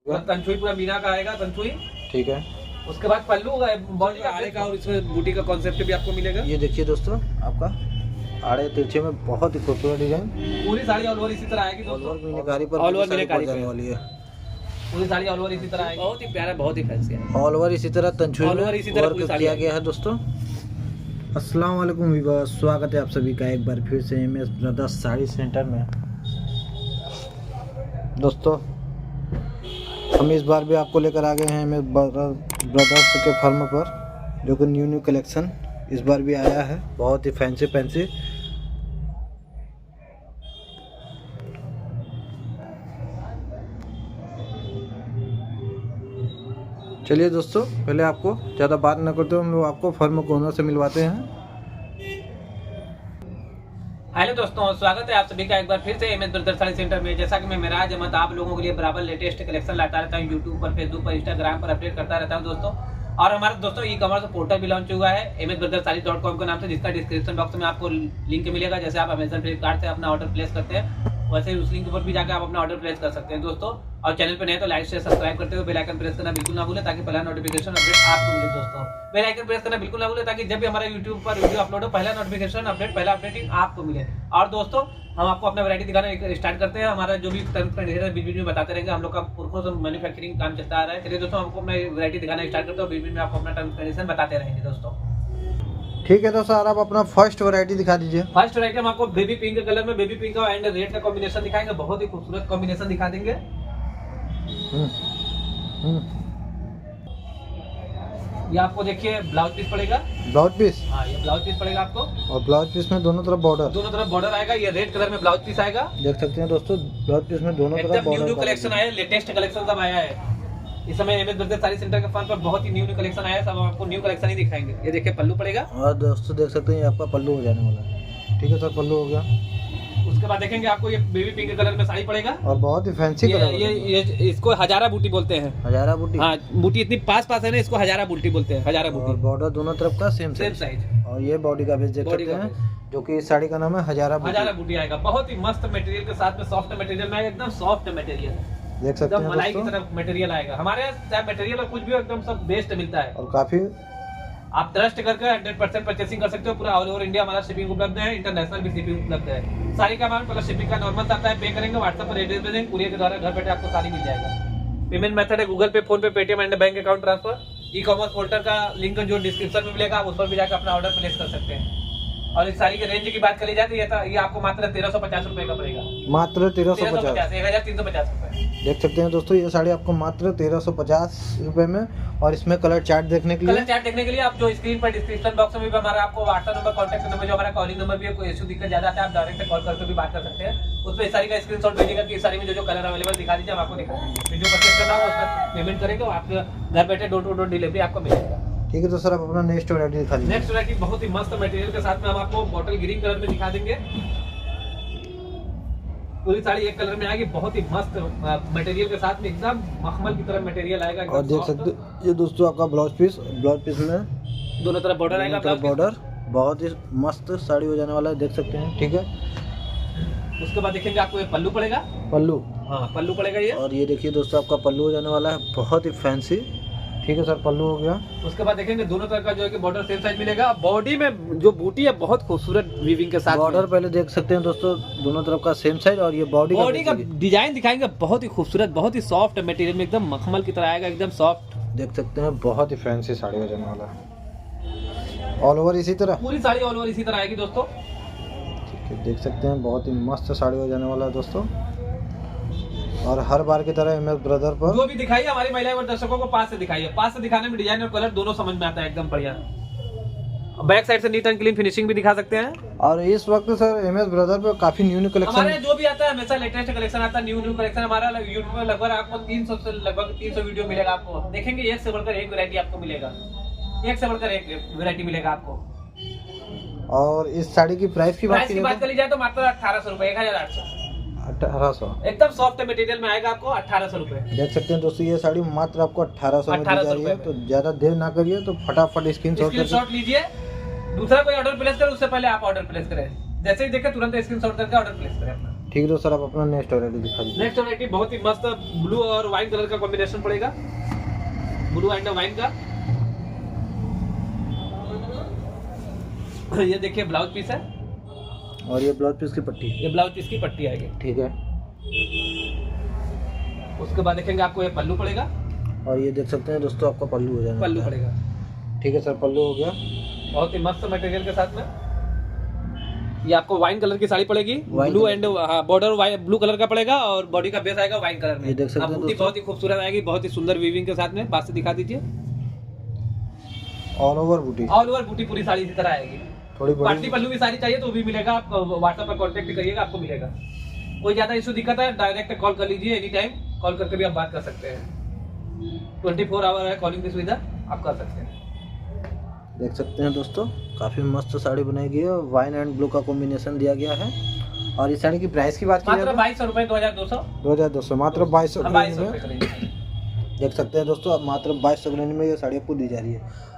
तंचुई पूरा मीना का आएगा तंचुई। ठीक है। उसके बाद पल्लू बॉडी का आड़े का और इसमें बूटी का कॉन्सेप्ट भी आपको मिलेगा। ये देखिए दोस्तों, आपका आड़े तिरछे में बहुत ही खूबसूरत डिजाइन। पूरी साड़ी ऑल ओवर इसी तरह आएगी दोस्तों। ऑल ओवर मीनाकारी पर ऑल ओवर मीनाकारी जाने वाली है। पूरी साड़ी ऑल ओवर इसी तरह आएगी। बहुत ही प्यारा, बहुत ही फैंसी है। ऑल ओवर इसी तरह तंचुई ऑल ओवर इसी तरह पूरी साड़ी किया गया है दोस्तों। अस्सलाम वालेकुम वीवर्स, स्वागत है आप सभी का एक बार फिर से एमएस ब्रदर्स साड़ी सेंटर में। दोस्तों हम इस बार भी आपको लेकर आ गए हैं एमएस ब्रदर्स के फर्म पर, जो कि न्यू कलेक्शन इस बार भी आया है, बहुत ही फैंसी फैंसी। चलिए दोस्तों, पहले आपको ज़्यादा बात न करते हम लोग आपको फर्म के ओनर से मिलवाते हैं। हेलो दोस्तों, स्वागत है आप सभी का एक बार फिर से एमएस ब्रदर्स साड़ी सेंटर में। जैसा कि मैं मेराज अहमद आप लोगों के लिए बराबर लेटेस्ट कलेक्शन लाता रहता हूँ, यूट्यूब पर, फेसबुक पर, इंस्टाग्राम पर अपडेट करता रहता हूँ दोस्तों। और हमारा दोस्तों ई कॉमर्स पोर्टल भी लॉन्च हुआ है msbrothersarees.com के नाम से, जिसका डिस्क्रिप्शन बॉक्स में आपको लिंक मिलेगा। जैसे आप अमेजन फ्लिपकार्ट से अपना ऑर्डर प्लेस करते हैं, वैसे ही उस लिंक पर भी जाकर आप अपना ऑर्डर प्लेस कर सकते हैं दोस्तों। और चैनल पर नए तो लाइक शेयर सब्सक्राइब करते हुए बेल आइकन प्रेस करना बिल्कुल ना भूलें, ताकि पहला नोटिफिकेशन अपडेट आपको मिले दोस्तों। बेल आइकन प्रेस करना बिल्कुल ना भूलें, ताकि जब भी हमारा यूट्यूब पर वीडियो अपलोड हो, पहला नोटिफिकेशन अपडेट, पहला अपडेटिंग आपको मिले। और दोस्तों हम आपको अपना वैरायटी दिखाना स्टार्ट करते हैं। हमारा जो भी टर्म्स एंड कंडीशन बीच में बताते रहेंगे, हम लोग का पुरखों से मैन्युफैक्चरिंग काम चलता आ रहा है। चलिए दोस्तों, हमको अपना वैरायटी दिखाना स्टार्ट करते हैं, बीच में आपको अपना टर्म्स कंडीशन बताते रहेंगे दोस्तों। ठीक है दोस्तों, आप अपना फर्स्ट वैरायटी दिखा दीजिए। फर्स्ट वैरायटी हम आपको बेबी पिंक कलर में, बेबी पिंक एंड रेड का कॉम्बिनेशन दिखाएंगे। बहुत ही खूबसूरत कॉम्बिनेशन दिखा देंगे। ये आपको देखिए ब्लाउज पीस पड़ेगा। Blouse piece? हाँ, ये ब्लाउज पीस पड़ेगा आपको। और ब्लाउज पीस में दोनों तरफ बॉर्डर आएगा। ये रेड कलर में ब्लाउज पीस आएगा, देख सकते हैं दोस्तों। ब्लाउज पीस में दोनों तरफ बॉर्डर। न्यू कलेक्शन आया, लेटेस्ट कलेक्शन सब आया है इस समय। एमएस ब्रदर्स साड़ी सेंटर के फन पर बहुत ही न्यू कलेक्शन आया है, सब आपको न्यू कलेक्शन ही दिखाएंगे। ये देखिए पल्लू पड़ेगा। और दोस्तों देख सकते हैं, ये आपका पल्लू हो जाने वाला है। ठीक है सर, पल्लू हो गया। उसके बाद देखेंगे आपको ये बेबी पिंक कलर में साड़ी पड़ेगा, और बहुत ही फैंसी कलर। ये इसको हजारा बूटी बोलते हैं। हजारा बूटी? हाँ, बूटी इतनी पास है ना, इसको हजारा बूटी बोलते हैं। हजारा बूटी। और बॉर्डर दोनों तरफ का सेम साइज। और ये बॉडी का भी देख सकते हैं, जो कि इस साड़ी का नाम है हजारा बूटी आएगा। बहुत ही मस्त मटेरियल के साथ में, सॉफ्ट मटेरियल में, एकदम सॉफ्ट मटेरियल देख सकते हैं, मलाई की तरफ मटेरियल आएगा। हमारे यहाँ चाहे मटेरियल और कुछ भी एकदम सब बेस्ट मिलता है, और काफी आप ट्रस्ट करके 100% परचेसिंग कर सकते हो। पूरा ऑल ओवर इंडिया हमारा शिपिंग उपलब्ध है, इंटरनेशनल भी शिपिंग उपलब्ध है। साड़ी का अमाउंट प्लस शिपिंग का नॉर्मल आता है, पे करेंगे व्हाट्सएप पर एड्रेस भेजेंगे, कुरियर के द्वारा घर बैठे आपको साड़ी मिल जाएगा। पेमेंट मेथड है गूगल पे, फोन पे, Paytm and bank account transfer. E commerce portal का लिंक जो डिस्क्रिप्शन में मिलेगा, आप उस पर भी जाकर अपना ऑर्डर प्लेस कर सकते हैं। और इस साड़ी के रेंज की बात करी जाए तो ये आपको मात्र 1350 रुपए का पड़ेगा। मात्र 1350, 1350 रुपए। देख सकते हैं दोस्तों, ये साड़ी आपको मात्र 1350 रुपए में। और इसमें कलर चार्ट देखने के लिए आप जो स्क्रीन पर डिस्क्रिप्शन बॉक्स में भी हमारा आपको व्हाट्सएप नंबर, कॉन्टैक्ट नंबर, जो हमारा कॉलिंग नंबर भी है, कोई इशू दिक्कत ज्यादा आता है, आप डायरेक्ट कॉल करके भी बात कर सकते हैं। उस पर इस साड़ी का स्क्रीनशॉट भेजिएगा कि इस साड़ी में जो कलर अवेलेबल दिखा दीजिए, हम आपको दिखा देंगे। जो परचेज करना होगा उसका पेमेंट करेंगे, आपके घर बैठे डोर टू डोर डिलीवरी आपको मिलेगा। ठीक है तो सर, आप अपना नेक्स्ट वैरायटी दिखा दीजिए। नेक्स्ट वैरायटी बहुत ही मस्त मटेरियल के साथ में हम आपको बॉटल ग्रीन कलर में दिखा देंगे। पूरी साड़ी एक कलर में आएगी, बहुत ही मस्त मटेरियल के साथ में, एकदम मखमल की तरह मटेरियल आएगा। और देख सकते हैं ये दोस्तों, आपका ब्लाउज पीस में दोनों तरफ बॉर्डर आएगा। बॉर्डर बहुत ही मस्त साड़ी हो जाने वाला है, देख सकते हैं। ठीक है, उसके बाद देखेंगे आपको ये पल्लू पड़ेगा। पल्लू? हाँ, पल्लू पड़ेगा ये। और ये देखिए दोस्तों, आपका पल्लू हो जाने वाला है, बहुत ही फैंसी। ठीक है सर, पल्लू हो गया। उसके बाद देखेंगे दोनों तरफ का जो है कि बॉर्डर सेम साइज मिलेगा। बॉडी में जो बूटी है बहुत खूबसूरत वीविंग के साथ। बॉर्डर पहले देख सकते हैं दोस्तों, दोनों तरफ का सेम साइज। और ये बॉडी का डिजाइन दिखाएंगे, बहुत ही खूबसूरत, बहुत ही सॉफ्ट मटेरियल में, एकदम मखमल की तरह आएगा, एकदम सॉफ्ट। देख सकते हैं, बहुत ही फैंसी साड़ी हो जाने वाला है। ऑल ओवर इसी तरह, पूरी साड़ी ऑल ओवर इसी तरह आएगी दोस्तों। ठीक है, देख सकते हैं, बहुत ही मस्त साड़ी हो जाने वाला है दोस्तों। और हर बार की तरह एमएस ब्रदर पर जो भी दिखाइए हमारी महिला और दर्शकों को पास से दिखाइए। पास से दिखाने में डिजाइन और कलर दोनों समझ में आता है, एकदम बढ़िया। बैक साइड से नीट एंड क्लीन फिनिशिंग भी दिखा सकते हैं। और इस वक्त सर एमएस ब्रदर पे काफी न्यू कलेक्शन, हमारे जो भी आता है हमेशा लेटेस्ट कलेक्शन आता है, न्यू कलेक्शन। हमारा यूट्यूब पर लगभग आपको 300 से लगभग 300 वीडियो मिलेगा आपको। देखेंगे एक से बढ़कर एक वैरायटी आपको मिलेगा, एक से बढ़कर एक वैरायटी मिलेगा आपको। और इस साड़ी की प्राइस की बात करी जाए तो मात्र 1800 रुपए, 1800 एकदम सॉफ्ट मटेरियल में आएगा आपको 1800 रुपए। देख सकते हैं दोस्तों, ये साड़ी मात्र आपको 1800 में दी जा रही है। तो ज्यादा देर ना करिए, तो फटाफट स्क्रीनशॉट लीजिए। दूसरा कोई ऑर्डर प्लेस करे उससे पहले आप ऑर्डर प्लेस करें, जैसे ही देखें तुरंत स्क्रीनशॉट करके ऑर्डर प्लेस करें अपना। ठीक है तो सर आप अपना नेक्स्ट वैरायटी दिखा दीजिए। नेक्स्ट वैरायटी बहुत ही मस्त ब्लू और वाइन कलर का कॉम्बिनेशन पड़ेगा, ब्लू एंड वाइन का। ये देखिए ब्लाउज पीस है और ये ब्लाउज पीस की पट्टी, ये ब्लाउज पीस की पट्टी आएगी। ठीक है। उसके बाद देखेंगे आपको ये पल्लू पड़ेगा, और ये देख सकते हैं दोस्तों आपका पल्लू हो जाएगा, पल्लू पड़ेगा। ठीक है सर पल्लू हो गया, बहुत ही मस्त मटेरियल के साथ में। ये आपको वाइन कलर की साड़ी पड़ेगी, wine blue colour. And border blue colour का पड़ेगा और बॉडी का बेस आएगा वाइन कलर में। ये देख सकते हैं बूटी दोस्तों। बहुत ही खूबसूरत आएगी, बहुत ही सुंदर वीविंग के साथ में। पास से दिखा दीजिए, ऑल ओवर बूटी, ऑल ओवर बूटी पूरी साड़ी इसी तरह आएगी। थोड़ी पार्टी बड़ी। पल्लू की साड़ी चाहिए तो भी मिलेगा, आप व्हाट्सएप पर कांटेक्ट करिएगा, आपको मिलेगा। कोई ज्यादा इशू दिक्कत है डायरेक्ट कॉल कर लीजिए, एनी टाइम कॉल करके भी आप बात कर सकते हैं। 24 आवर है कॉलिंग की सुविधा, आप कर सकते हैं। देख सकते हैं दोस्तों काफी मस्त साड़ी बनाई गई है, वाइन एंड ब्लू का कॉम्बिनेशन दिया गया है। और इस साड़ी की प्राइस की बात की मात्र जाए 2200 रुपए, 2200 2200, मात्र 2200 की रेंज 2200 में। रुपए करेंगे। देख सकते हैं दोस्तों आप मात्र 2200 की रेंज में ये साड़ी आपको दी जा रही है।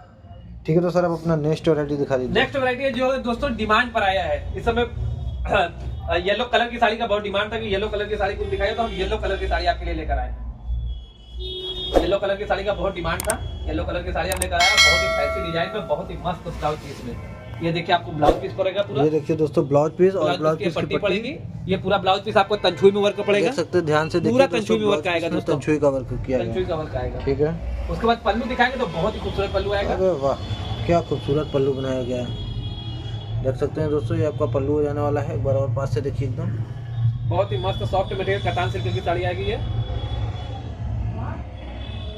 ठीक है तो सर आप अपना नेक्स्ट वैरायटी दिखा दीजिए। नेक्स्ट वैरायटी है जो दोस्तों डिमांड पर आया है इस समय। येलो कलर की साड़ी का बहुत डिमांड था कि येलो कलर की साड़ी कुछ दिखाई, तो हम येलो कलर की साड़ी आपके लिए लेकर आए। येलो कलर की साड़ी का बहुत डिमांड था, येलो कलर की साड़ी हम लेकर आया, बहुत ही फैंसी डिजाइन में, बहुत ही मस्त ब्लाउज पीस में। ये देखिए आपको ब्लाउज पीस पड़ेगा पूरा, ये देखिए दोस्तों ब्लाउज पीस और ब्लाउज की पीस की पट्टी पट्टी पड़ेगी। ये पूरा ब्लाउज पीस आपको तंछुई में वर्क पड़ेगा, देख सकते हैं ध्यान से देखिए पूरा दोस्तों, तंछुई में वर्क ब्लाउज आएगा पीस में दोस्तों, तंछुई का वर्क किया तंछुई गया। का वर्क आएगा। ठीक है। उसके बाद पल्लू दिखाएंगे तो बहुत ही खूबसूरत पल्लू आएगा। अरे वाह क्या खूबसूरत पल्लू बनाया गया है। देख सकते हैं दोस्तों ये आपका पल्लू हो जाने वाला है, एक बार और पास से देखिए एकदम। बहुत ही मस्त सॉफ्ट मटेरियल कतान सिल्क की साड़ी आएगी ये।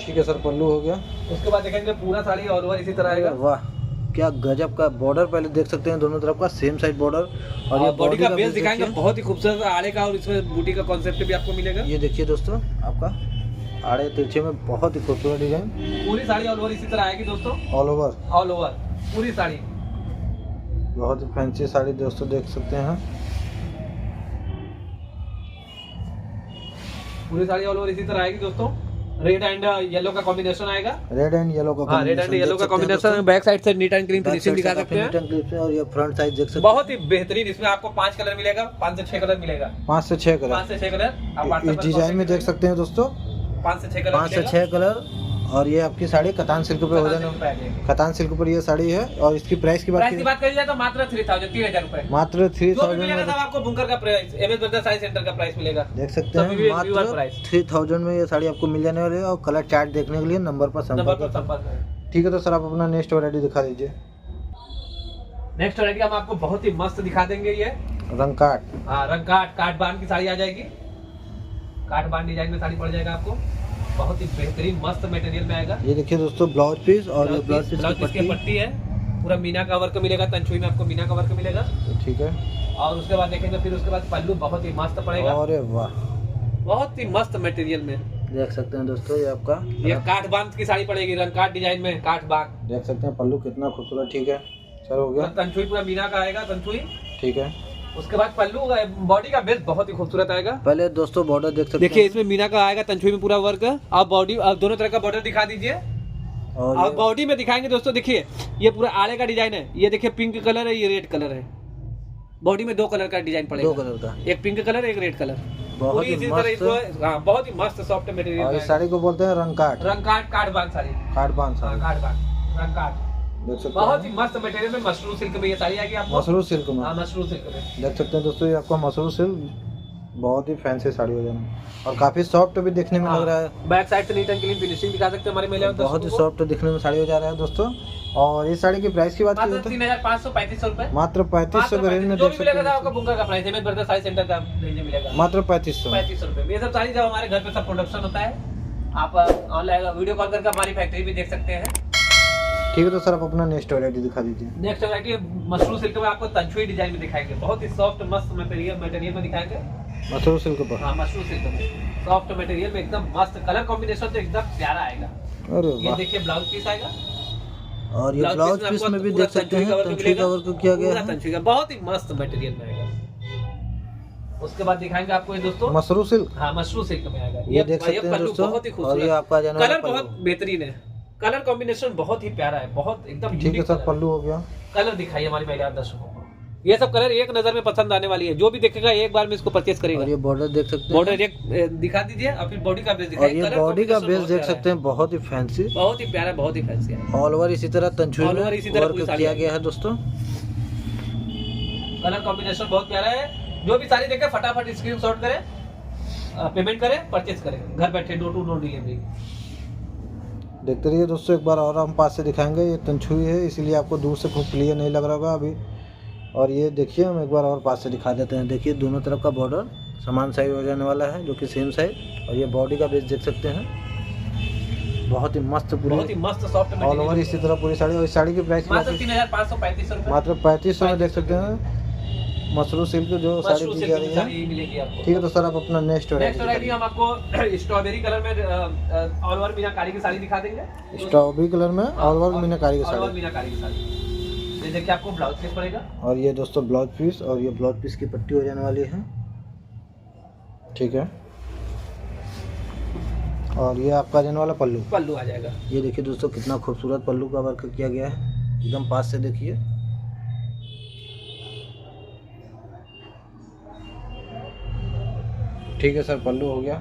ठीक है सर पल्लू हो गया। उसके बाद देखेंगे पूरा साड़ी ऑल ओवर इसी तरह आएगा। वाह क्या गजब का बॉर्डर, पहले देख सकते हैं दोनों तरफ का सेम साइड बॉर्डर। और ये बॉडी का बेस दिखाएंगे देखिए। बहुत ही खूबसूरत आड़े का, और इसमें बूटी का कॉन्सेप्ट भी आपको मिलेगा। ये देखिए दोस्तों आपका आड़े तिरछे में बहुत ही खूबसूरत डिजाइन, पूरी साड़ी ऑल ओवर इसी तरह आएगी दोस्तों, ऑल ओवर ऑल ओवर पूरी साड़ी। बहुत ही फैंसी साड़ी दोस्तों देख सकते हैं। पूरी साड़ी ऑल ओवर इसी तरह आएगी दोस्तों। रेड एंड येलो का कॉम्बिनेशन आएगा। रेड एंड येलो का हाँ, रेड एंड येलो का कॉम्बिनेशन। बैक साइड से नीट एंड क्लीन फिनिशिंग दिखा सकते हैं। और ये फ्रंट साइड देख सकते हैं बहुत ही बेहतरीन, इसमें आपको 5 कलर मिलेगा, 5 से 6 कलर मिलेगा, 5 से 6 कलर। 5 से 6 कलर आप इस WhatsApp पर डिजाइन में contact देख सकते हैं दोस्तों करेंगे। 5 से 6 कलर 5 से मिलेगा। 6 कलर। और ये आपकी साड़ी कतान सिल्क पे हो जाने, कतान सिल्क पर ये साड़ी है। और इसकी प्राइस की बात प्राइस की बात करी जाए तो मात्र 3000 रुपए। मात्र जो भी 3000 मिलेगा में सब आपको बुंकर का price, MS brother sari centre का प्राइस मिलेगा। देख सकते सभी हैं। व्यूअर मात्र प्राइस। 3000 में ये साड़ी आपको मिल जाने वाली है। और कलर चार्ट देखने के लिए नंबर पर नंबर पर संपर्क करें। संपर्क करें। ठीक है तो सर आप अपना नेक्स्ट वैरायटी दिखा दीजिए। नेक्स्ट वैरायटी हम आपको बहुत ही मस्त दिखा देंगे। ये रंग काट, हाँ रंग काट बांध की साड़ी आ जाएगी, काट बांध डिजाइन में साड़ी पड़ जाएगा आपको, बहुत ही बेहतरीन मस्त मटेरियल में आएगा। ये देखिए दोस्तों ब्लाउज पीस और ये ब्लाउज पीस ब्लाउज की पीस की पट्टी। पट्टी है, पूरा मीना का वर्क मिलेगा, तंछुई में आपको मीना का वर्क मिलेगा। ठीक है। और उसके बाद देखेंगे फिर उसके बाद पल्लू बहुत ही मस्त पड़ेगा, अरे वाह बहुत ही मस्त मटेरियल में। देख सकते हैं दोस्तों ये आपका ये काठ बांध की साड़ी पड़ेगी, रंग काट डिजाइन में काठ बांध। देख सकते हैं पल्लू कितना खूबसूरत। ठीक है सर हो गया। तंछुई पूरा मीना का आएगा, तंछुई। ठीक है। उसके बाद पल्लू बॉडी का बेस बहुत ही खूबसूरत आएगा। पहले दोस्तों बॉर्डर देख सकते देखिए हैं। इसमें मीना का आएगा, तंछुई में पूरा वर्क। आप बॉडी दोनों तरह का बॉर्डर दिखा दीजिए। और और ये बॉडी में दिखाएंगे दोस्तों, देखिए ये पूरा आड़े का डिजाइन है। ये देखिए पिंक कलर है, ये रेड कलर है। बॉडी में 2 कलर का डिजाइन पड़ेगा, 2 कलर का, एक पिंक कलर एक रेड कलर। बहुत पूरी ही इसी तरह इसको, मस्त। हाँ, बहुत ही मस्त सॉफ्ट और मटेरियल इस साड़ी को बोलते हैं रंग काट, रंग काट बांध साड़ी। काट बांध हाँ, साड़ी। काट बांध रंग काट, देख सकते बहुत ही हैं मस्त मटेरियल में मशरूम सिल्क में ये साड़ी आएगी आपको। मसरूर सिल्क में। हाँ, मशरूम सिल्क में देख सकते हैं दोस्तों ये आपका मसरूर सिल्क, बहुत ही फैंसी साड़ी हो जाना और काफी सॉफ्ट भी देखने में लग रहा है। बैक साइड से नीट एंड क्लीन फिनिशिंग दिखा सकते हैं हमारे महिला बहुत ही सॉफ्ट दिखने में साड़ी हो जा रहा है दोस्तों। और इस साड़ी की प्राइस की बात की मात्र जाए तो 3535 रुपए, मात्र 3500 के रेंज में जो देख भी सकते मिलेगा हैं। आपको बुंकर का प्राइस है, ब्रदर साड़ी सेंटर का रेंज मिलेगा मात्र 3500। 3500 रुपए। ये सब साड़ी जब हमारे घर पे सब प्रोडक्शन होता है, आप ऑनलाइन वीडियो कॉल करके हमारी फैक्ट्री भी देख सकते हैं। ठीक है तो सर आप अपना नेक्स्ट वैरायटी दिखा दीजिए। नेक्स्ट वैरायटी मशरूम सिल्क में आपको तंछुई डिजाइन में दिखाएंगे, बहुत ही सॉफ्ट मस्त मटेरियल में दिखाएंगे। मसरूर सिल्क पर। हाँ, मशरूम सिल्क में सॉफ्ट मटेरियल में एकदम मस्त कलर कॉम्बिनेशन तो एकदम प्यारा आएगा। अरे ये वाह। देखिए ब्लाउज पीस आएगा, और ये ब्लाउज पीस में भी देख सकते हैं तंछुई का वर्क किया गया है। तंछुई का बहुत ही मस्त मटेरियल में आएगा। उसके बाद दिखाएंगे आपको ये दोस्तों, मसरूर सिल्क, हाँ मशरूम सिल्क में आएगा। ये देख सकते हैं पल्लू दोस्तों। बहुत ही और ये खूबसूरत, आपका जाने वाला कलर बहुत पल्लू। बेहतरीन है, कलर कॉम्बिनेशन बहुत ही प्यारा है, बहुत एकदम ठीक है यूनिक सर कलर। पल्लू हो गया। कलर दिखाइए हमारी महिला दर्शकों को। ये सब कलर एक नजर में पसंद आने वाली है, जो भी देखेगा एक बार में इसको परचेस करेगा। और ये बॉर्डर देख सकते हैं, बॉर्डर एक दिखा दीजिए और फिर बॉडी का बेस और दिखाइए। ये बॉडी का बेस देख सकते हैं, बहुत ही फैंसी, बहुत ही प्यारा, बहुत ही फैंसी है। ऑल ओवर इसी तरह तंचुई All over इसी तरह वर्क पूरी साड़ी किया है। गया है दोस्तों। कलर कॉम्बिनेशन बहुत प्यारा है। जो भी साड़ी देखे फटाफट स्क्रीनशॉट करें, पेमेंट करें, परचेस करें, घर बैठे डोर टू डोर डिलीवरी। देखते रहिए दोस्तों, एक बार और हम पास से दिखाएंगे। ये तंचुई है इसीलिए आपको दूर से खूब क्लियर नहीं लग रहा होगा अभी। और ये देखिए, हम एक बार और पास से दिखा देते हैं। देखिए दोनों तरफ का बॉर्डर समान साइज हो जाने वाला है, जो कि सेम साइज। और ये बॉडी का बेस देख सकते हैं, बहुत ही मस्त, बहुत ही मस्त सॉफ्ट ऑल ओवर इसी तरह पूरी साड़ी। और इस साड़ी की प्राइस मात्र 3535 रुपए, मात्र 3500 में देख सकते हैं। मसरू सिल्क जो साड़ी दी जा रही है, मिलेगी आपको। ठीक है। तो सर आप अपना नेक्स्ट वैरायटी हम आपको स्ट्रॉबेरी कलर में ऑल ओवर मीनाकारी की साड़ी दिखा देंगे। स्ट्रॉबेरी कलर में ऑल ओवर मीनाकारी की ऑल ओवर साड़ी। मीनाकारी की साड़ी। ये देखिए आपको ब्लाउज पीस पड़ेगा। और ये दोस्तों ब्लाउज पीस, और ये ब्लाउज पीस की पट्टी हो जाने वाली है, ठीक है। और ये आपका जाने वाला पल्लू आ जाएगा। ये देखिए दोस्तों, कितना खूबसूरत पल्लू का वर्क किया गया है, एकदम पास से देखिए। ठीक है सर, पल्लू हो गया।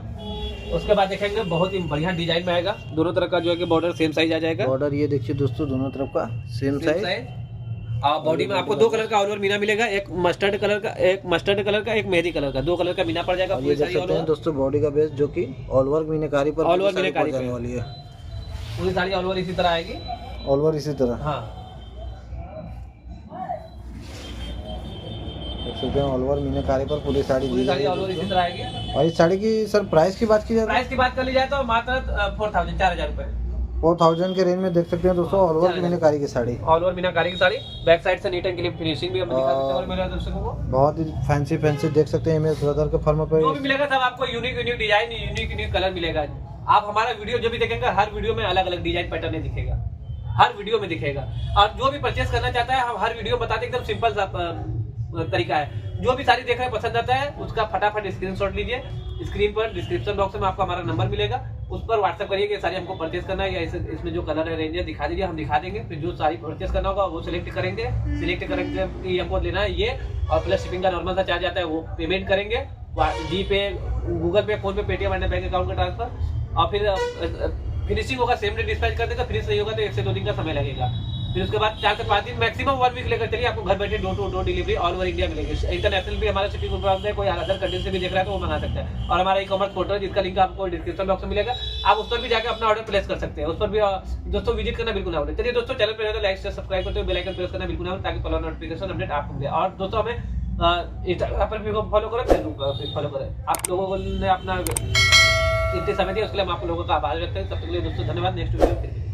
उसके बाद देखेंगे बहुत ही बढ़िया डिजाइन में आएगा। दोनों तरफ का जो है कि बॉर्डर सेम साइज आ जाएगा। बॉर्डर ये देखिए दोस्तों, दोनों तरफ का सेम साइज। और बॉडी में आपको दो कलर का ऑल ओवर मीना मिलेगा, एक मस्टर्ड कलर का, एक मेहंदी कलर का, दो कलर का मीना पड़ जाएगा। और ये देख सकते हैं दोस्तों, बॉडी का बेस जो कि ऑल ओवर मीनाकारी पर ऑल ओवर मीनाकारी जाने वाली है। पूरी साड़ी ऑल ओवर इसी तरह आएगी। ऑल ओवर इसी तरह हाँ, देख सकते हैं, ऑल ओवर मीनाकारी पर पूरी साड़ी पूरी दी साड़ी है ऑल ओवर इसी तरह आएगी। और इस साड़ी की सर प्राइस की बात की जाए प्राइस की बात कर ली जाए तो मात्र 4000 रुपए, 4000 के रेंज में देख सकते हैं दोस्तों, ऑल ओवर मीनाकारी की साड़ी। ऑल ओवर मीनाकारी की साड़ी। बैक साइड से नीट एंड क्लीन फिनिशिंग भी हम दिखा देते हैं और मेरे दर्शकों को। बहुत ही फैंसी देख सकते हैं, इमेज ब्रदर के फर्म पे जो भी मिलेगा सब आपको यूनिक डिजाइन, यूनिक कलर मिलेगा। आप हमारा वीडियो जो भी देखेंगे, हर वीडियो में अलग अलग डिजाइन पैटर्न दिखेगा, हर वीडियो में दिखेगा। और जो भी परचेस करना चाहता है, हम हर वीडियो बताते हैं, एकदम सिंपल सा तरीका है। जो भी साड़ी देख रहे हैं पसंद आता है, उसका फटाफट स्क्रीनशॉट लीजिए। स्क्रीन पर डिस्क्रिप्शन बॉक्स में आपको हमारा नंबर मिलेगा, उस पर व्हाट्सएप करिए कि साड़ी हमको परचेस करना है या इसमें जो कलर है, रेंज है दिखा दीजिए, हम दिखा देंगे। फिर जो साड़ी परचेस करना होगा वो सिलेक्ट करेंगे कि हमको लेना है ये, और प्लस शिपिंग का नॉर्मल सा चार्ज आता है, वो पेमेंट करेंगे। जी पे, गूगल पे, फोन पे, पेटीएम एंड बैंक अकाउंट का ट्रांसफर। और फिर फिनिशिंग होगा सेम डे डिस्पैच कर देगा। फिनिश नहीं होगा तो 1 से 2 दिन का समय लगेगा। फिर उसके बाद 4 से 5 दिन, मैक्सिमम 1 वीक लेकर चलिए, आपको घर बैठे door to door delivery all over India मिलेगी। इंटरनेशनल भी हमारा शिपिंग उपलब्ध है, कोई अदर कंट्री से भी देख रहा है तो वो मंगा सकता है। और हमारा ई-कॉमर्स पोर्टल, जिसका लिंक आपको डिस्क्रिप्शन बॉक्स में मिलेगा, आप उस पर भी जाकर अपना ऑर्डर प्लेस कर सकते हैं। उस पर भी दोस्तों विजिट करना बिल्कुल ना भूलें। चलिए दोस्तों, चैनल पर तो लाइक से सब्सक्राइब करते हुए बेल आइकन प्रेस करना बिल्कुल ना भूलें, ताकि फॉलो नोटिफिकेशन अपडेट आपको मिले। और दोस्तों हमें इंस्टाग्राम पर भी फॉलो करें, फेसबुक पर फॉलो करें। आप लोगों ने अपना इतने समय दिया उसके लिए हम आप लोगों का आभार व्यक्त करें। तब तक के लिए दोस्तों धन्यवाद। Next video